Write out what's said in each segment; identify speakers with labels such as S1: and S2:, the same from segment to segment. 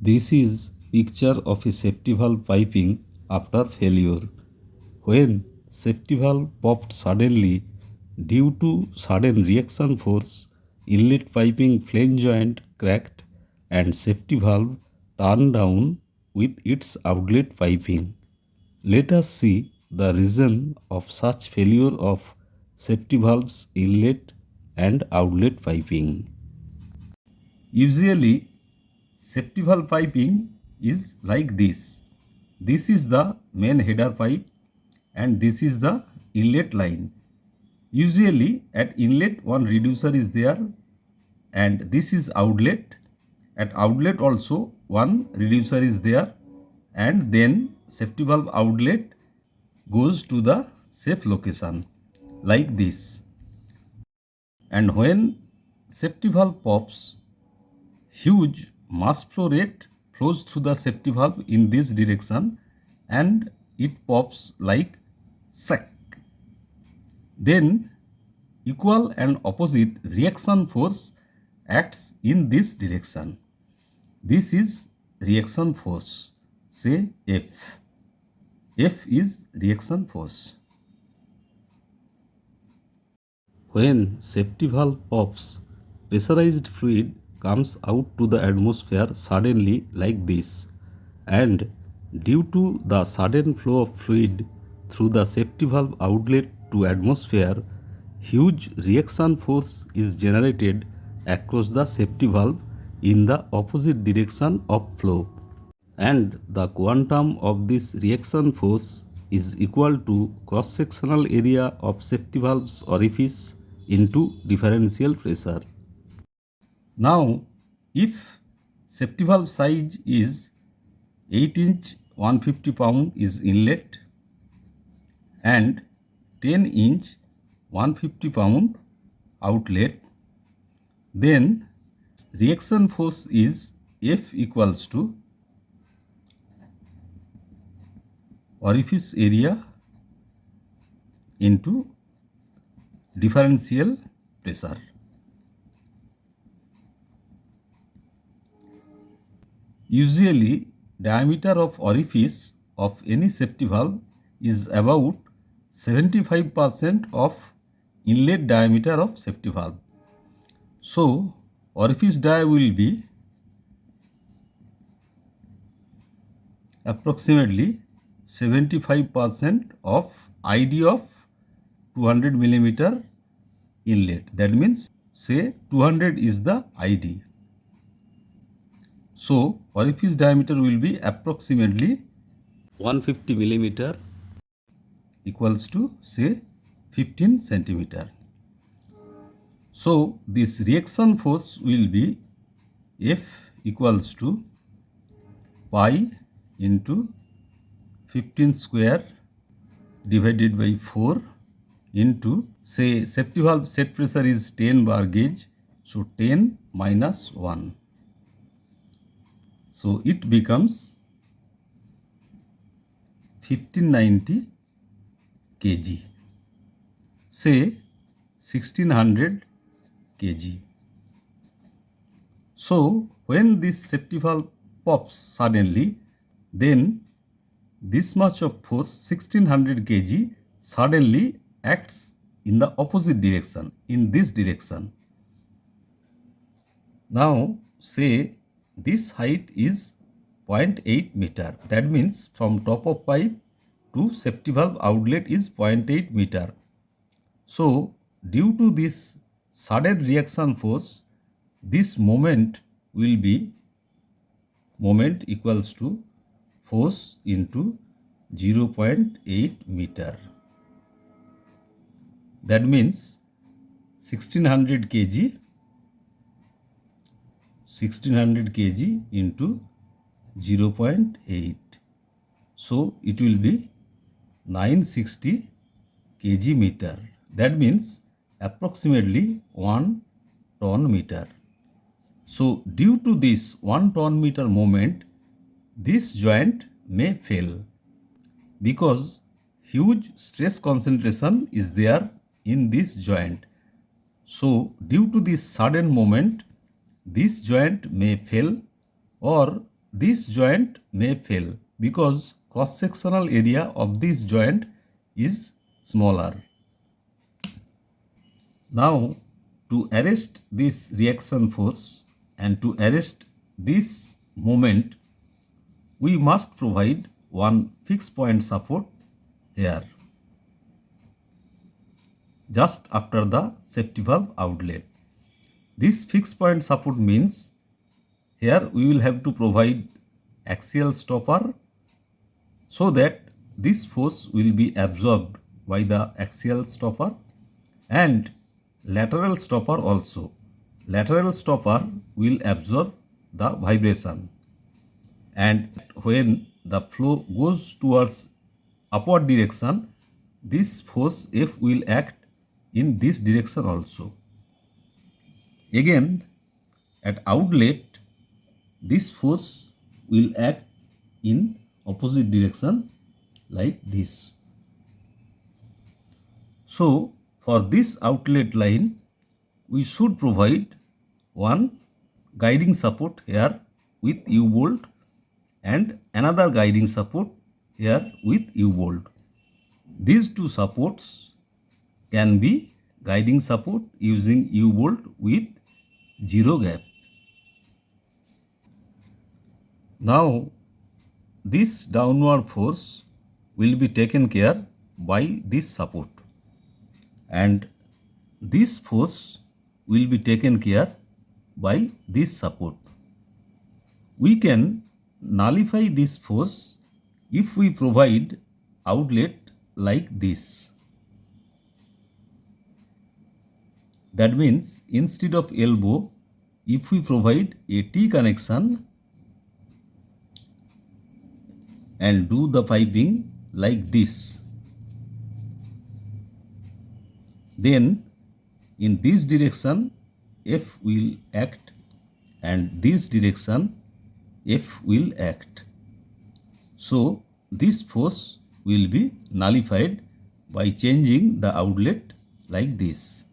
S1: This is picture of a safety valve piping after failure. When safety valve popped suddenly due to sudden reaction force, inlet piping flange joint cracked and safety valve turned down with its outlet piping. Let us see the reason of such failure of safety valves inlet and outlet piping. Usually, safety valve piping is like this. This is the main header pipe and this is the inlet line. Usually at inlet one reducer is there and this is outlet. At outlet also one reducer is there and then safety valve outlet goes to the safe location like this. And when safety valve pops, huge mass flow rate flows through the safety valve in this direction and it pops like sack. Then equal and opposite reaction force acts in this direction. This is reaction force, say F. F is reaction force. When safety valve pops, pressurized fluid comes out to the atmosphere suddenly like this, and due to the sudden flow of fluid through the safety valve outlet to atmosphere, huge reaction force is generated across the safety valve in the opposite direction of flow, and the quantum of this reaction force is equal to cross-sectional area of safety valve's orifice into differential pressure. Now, if safety valve size is 8-inch 150 pound is inlet and 10-inch 150 pound outlet, then reaction force is F equals to orifice area into differential pressure. Usually, diameter of orifice of any safety valve is about 75% of inlet diameter of safety valve. So, orifice dia will be approximately 75% of ID of 200 millimeter inlet. That means say 200 is the ID. So orifice diameter will be approximately 150 millimeter equals to say 15 centimeter. So this reaction force will be F equals to pi into 15 square divided by 4 into, say, safety valve set pressure is 10 bar gauge, so 10 minus 1. So it becomes 1590 kg, say 1600 kg. So when this safety valve pops suddenly, then this much of force 1600 kg suddenly acts in the opposite direction, in this direction. Now say this height is 0.8 meter. That means from top of pipe to safety valve outlet is 0.8 meter. So due to this sudden reaction force, this moment will be moment equals to force into 0.8 meter. That means 1600 kg into 0.8. So it will be 960 kg meter. That means approximately 1 ton meter. So due to this 1 ton meter moment, this joint may fail because huge stress concentration is there in this joint. So due to this sudden moment, this joint may fail or this joint may fail because cross-sectional area of this joint is smaller. Now, to arrest this reaction force and to arrest this moment, we must provide one fixed point support here, just after the safety valve outlet. This fixed point support means here we will have to provide axial stopper so that this force will be absorbed by the axial stopper, and lateral stopper also. Lateral stopper will absorb the vibration, and when the flow goes towards upward direction, this force F will act in this direction also. Again, at outlet, this force will act in opposite direction like this. So, for this outlet line, we should provide one guiding support here with U-bolt and another guiding support here with U-bolt. These two supports can be guiding support using U-bolt with zero gap. Now, this downward force will be taken care by this support, and this force will be taken care by this support. We can nullify this force if we provide outlet like this. That means instead of elbow, if we provide a T connection and do the piping like this, then in this direction F will act and this direction F will act. So this force will be nullified by changing the outlet like this.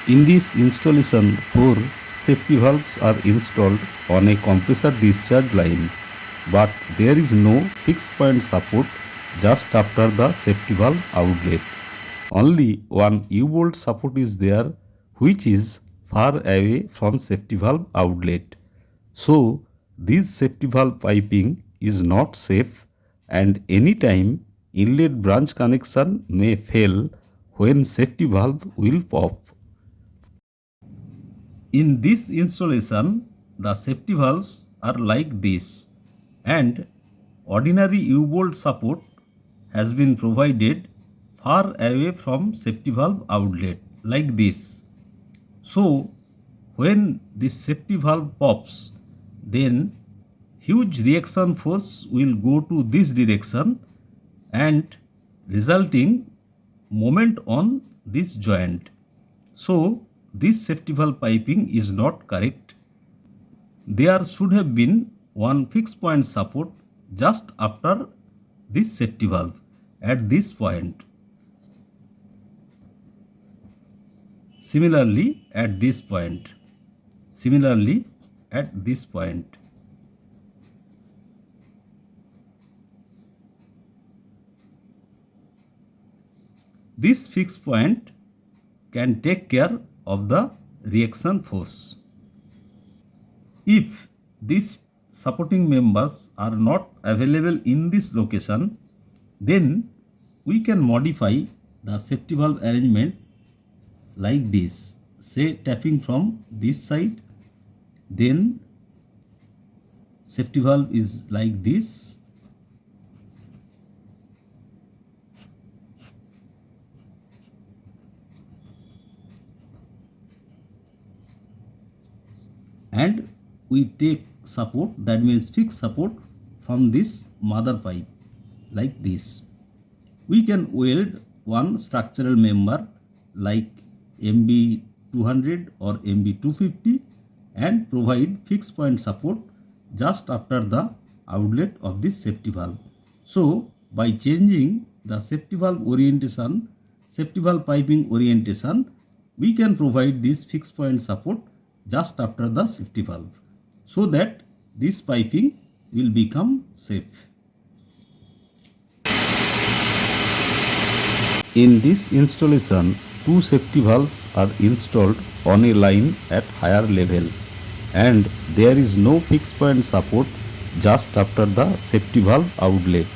S1: In this installation, 4 safety valves are installed on a compressor discharge line, but there is no fixed point support just after the safety valve outlet. Only one U-bolt support is there, which is far away from safety valve outlet. So, this safety valve piping is not safe, and anytime inlet branch connection may fail when safety valve will pop. In this installation, the safety valves are like this, and ordinary U-bolt support has been provided far away from safety valve outlet like this. So, when this safety valve pops, then huge reaction force will go to this direction and resulting moment on this joint. So, this safety valve piping is not correct. There should have been one fixed point support just after this safety valve at this point. Similarly at this point. Similarly at this point. This fixed point can take care of the reaction force. If these supporting members are not available in this location, then we can modify the safety valve arrangement like this. Say tapping from this side, then safety valve is like this, and we take support, that means fixed support, from this mother pipe like this. We can weld one structural member like MB 200 or MB 250 and provide fixed point support just after the outlet of this safety valve. So by changing the safety valve orientation safety valve piping orientation, we can provide this fixed point support just after the safety valve so that this piping will become safe. In this installation, two safety valves are installed on a line at higher level and there is no fixed point support just after the safety valve outlet.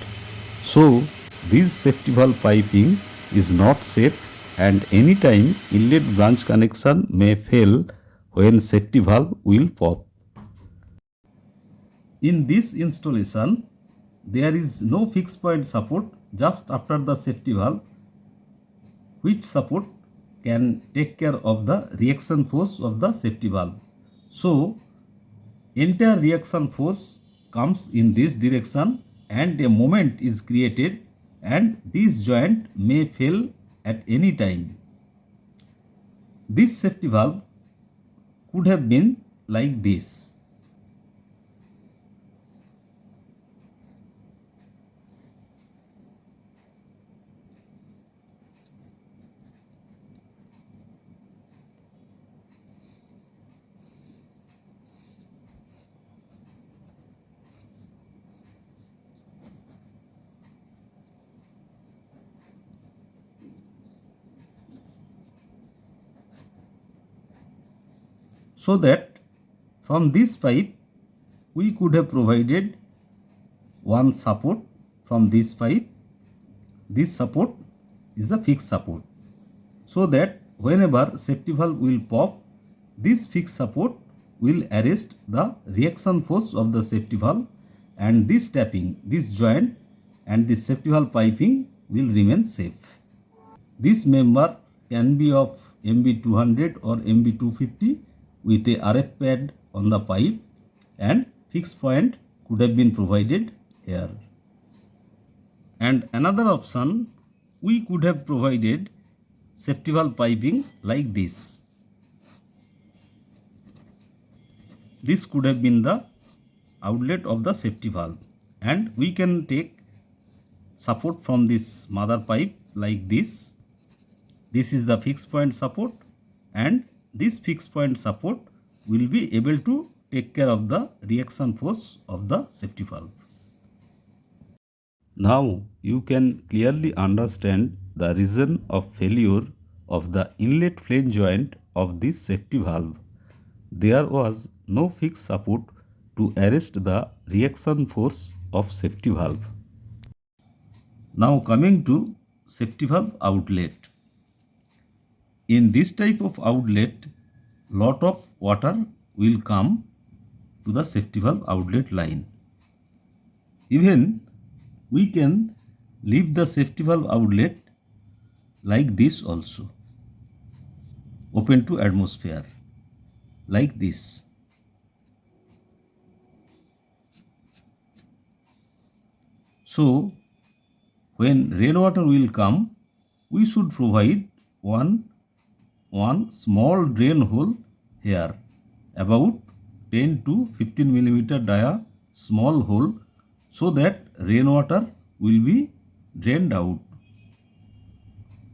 S1: So, this safety valve piping is not safe and anytime inlet branch connection may fail when safety valve will pop. In this installation, there is no fixed point support just after the safety valve, which support can take care of the reaction force of the safety valve. So, entire reaction force comes in this direction and a moment is created and this joint may fail at any time. This safety valve could have been like this. So that from this pipe we could have provided one support from this pipe. This support is the fixed support. So that whenever safety valve will pop, this fixed support will arrest the reaction force of the safety valve and this tapping, this joint and this safety valve piping will remain safe. This member can be of MB200 or MB250 with a RF pad on the pipe and fixed point could have been provided here. And another option, we could have provided safety valve piping like this. This could have been the outlet of the safety valve and we can take support from this mother pipe like this. This is the fixed point support and this fixed point support will be able to take care of the reaction force of the safety valve. Now you can clearly understand the reason of failure of the inlet flange joint of this safety valve. There was no fixed support to arrest the reaction force of safety valve. Now coming to safety valve outlet. In this type of outlet, lot of water will come to the safety valve outlet line. Even we can leave the safety valve outlet like this also, open to atmosphere, like this. So, when rainwater will come, we should provide one small drain hole here, about 10 to 15 millimeter dia small hole, so that rainwater will be drained out.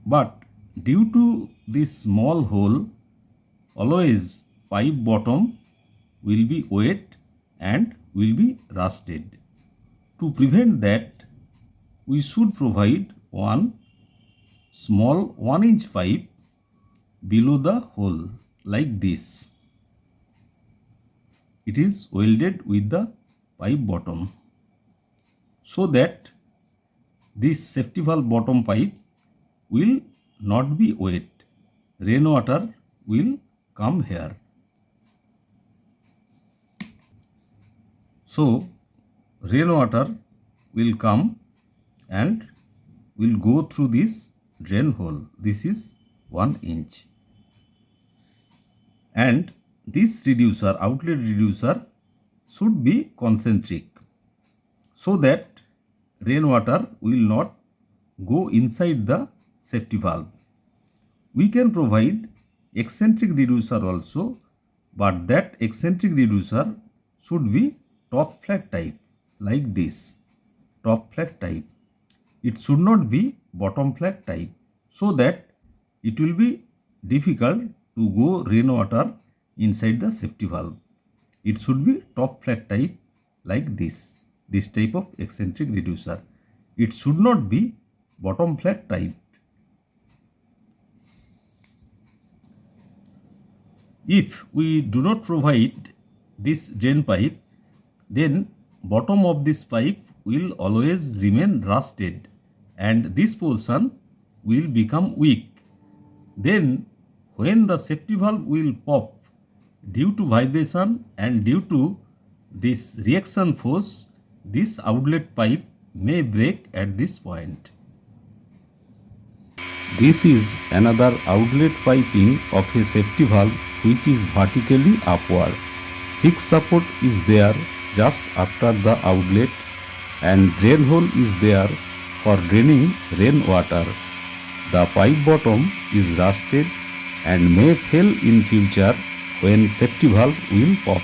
S1: But due to this small hole, always pipe bottom will be wet and will be rusted. To prevent that, we should provide one small 1-inch pipe below the hole like this. It is welded with the pipe bottom so that this safety valve bottom pipe will not be wet. Rainwater will come here. So rainwater will come and will go through this drain hole. This is 1 inch. And this reducer, outlet reducer, should be concentric so that rainwater will not go inside the safety valve. We can provide eccentric reducer also, but that eccentric reducer should be top flat type like this, top flat type. It should not be bottom flat type. so that it will be difficult to go rainwater inside the safety valve. It should be top flat type like this type of eccentric reducer. It should not be bottom flat type. If we do not provide this drain pipe, then bottom of this pipe will always remain rusted and this portion will become weak. Then when the safety valve will pop due to vibration and due to this reaction force, this outlet pipe may break at this point. This is another outlet piping of a safety valve which is vertically upward. Fixed support is there just after the outlet and drain hole is there for draining rainwater. The pipe bottom is rusted and may fail in future when safety valve will pop.